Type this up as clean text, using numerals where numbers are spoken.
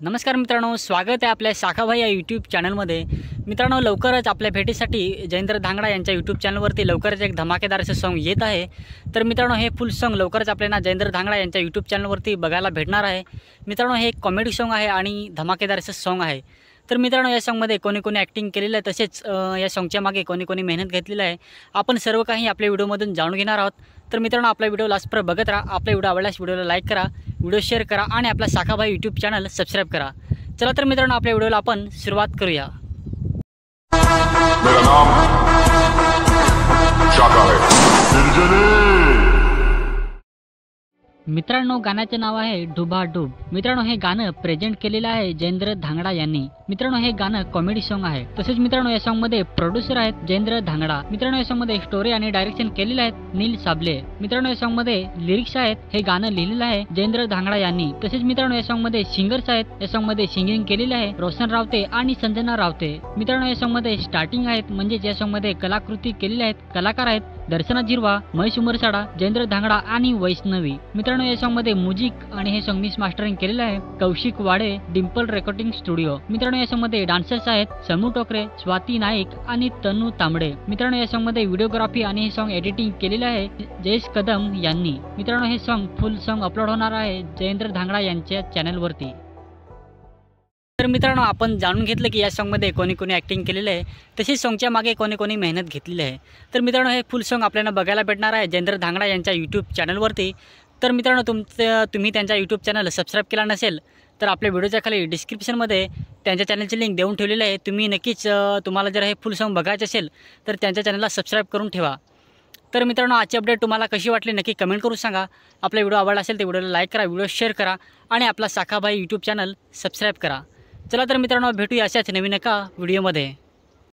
नमस्कार मित्रांनो, स्वागत आहे आपल्या शाखाभाई या यूट्यूब चॅनलमध्ये। मित्रांनो, लवकरच आपल्या भेटीसाठी जयेंद्र धांगडा यांच्या यूट्यूब चॅनलवरती लवकरच एक धमाकेदार असं सॉन्ग येत आहे। तर मित्रांनो, हे फुल सॉन्ग लवकरच आपल्याला जयेंद्र धांगडा यांच्या यूट्यूब चॅनलवरती बघायला भेटणार आहे। मित्रांनो, हे एक कॉमेडी सॉन्ग आहे आणि धमाकेदार असं सॉन्ग आहे। तर मित्रांनो, या सॉन्गमध्ये कोणी कोणी ॲक्टिंग केलेलं आहे, तसेच या सॉन्गच्या मागे कोणी कोणी मेहनत घेतलेली आहे, आपण सर्व काही आपल्या व्हिडिओमधून जाणून घेणार आहोत। तर मित्रांनो, आपला व्हिडिओ लास्टपर्यंत बघत राहा। आपला व्हिडिओ आवडल्यास व्हिडिओला लाईक करा, व्हिडिओ शेअर करा आणि आपला शाखाभाई यूट्यूब चॅनल सबस्क्राईब करा। चला तर मित्रांनो, आपल्या व्हिडिओला आपण सुरुवात करूया। मेरा नाम शाखा है। मित्रांनो, गाण्याचे नाव आहे डुबाडूब। मित्रांनो, हे गाणं प्रेझेंट केलेलं आहे जयेंद्र धांगडा यांनी। मित्रांनो, हे गाणं कॉमेडी सॉन्ग आहे। तसेच मित्रांनो, या सॉन्ग मध्ये प्रोड्युसर आहेत जयेंद्र धांगडा। मित्रांनो, या सॉन्ग मध्ये स्टोरी आणि डायरेक्शन केलेले आहेत नील साबले। मित्रांनो, या सॉन्ग मध्ये लिरिक्स आहेत, हे गाणं लिहिलेलं आहे जयेंद्र धांगडा यांनी। तसेच मित्रांनो, या सॉन्ग मध्ये सिंगर्स आहेत, या सॉन्ग मध्ये सिंगिंग केलेले आहे रोशन रावते आणि संजना रावते। मित्रांनो, या सॉन्ग मध्ये स्टार्टिंग आहेत, म्हणजे या सॉन्ग मध्ये कलाकृती केलेली आहेत, कलाकार आहेत दर्शना जिरवा, महेश उमरसाडा, जयेंद्र धांगडा आणि वैष्णवी। मित्रांनो, या सॉन्ग मध्ये म्युझिक आणि हे सॉन्ग मिक्स मास्टरिंग केलेलं आहे कौशिक वाडे, डिंपल रेकॉर्डिंग स्टुडिओ। मित्रांनो, या सॉन्ग मध्ये डान्सर्स आहेत समू टोकरे, स्वाती नाईक आणि तनू तांबडे। मित्रांनो, या सॉन्ग मध्ये व्हिडिओग्राफी आणि हे सॉन्ग एडिटिंग केलेले आहे जयेश कदम यांनी। मित्रांनो, हे सॉन्ग फुल सॉन्ग अपलोड होणार आहे जयेंद्र धांगडा यांच्या चॅनलवरती। तर मित्रांनो, आपण जाणून घेतलं की या सॉन्गमध्ये कोणी कोणी ॲक्टिंग केलेलं आहे, तसेच सॉन्गच्या मागे कोणी कोणी मेहनत घेतलेली आहे। तर मित्रांनो, हे फुल सॉन्ग आपल्याला बघायला भेटणार आहे जयेंद्र धांगडा यांच्या यूट्यूब चॅनलवरती। तर मित्रांनो, तुम्ही त्यांच्या यूट्यूब चॅनल सबस्क्राईब केला नसेल तर आपल्या व्हिडिओच्या खाली डिस्क्रिप्शनमध्ये त्यांच्या चॅनलची लिंक देऊन ठेवलेली आहे। तुम्ही नक्कीच तुम्हाला जर हे फुल सॉन्ग बघायचं असेल तर त्यांच्या चॅनलला सबस्क्राईब करून ठेवा। तर मित्रांनो, आजची अपडेट तुम्हाला कशी वाटली नक्की कमेंट करून सांगा। आपला व्हिडिओ आवडला असेल तर व्हिडिओला लाईक करा, व्हिडिओ शेअर करा आणि आपला शाखाभाई यूट्यूब चॅनल सबस्क्राईब करा। चला तर मित्रांनो, भेटूया अशाच नवीन एका व्हिडिओमध्ये।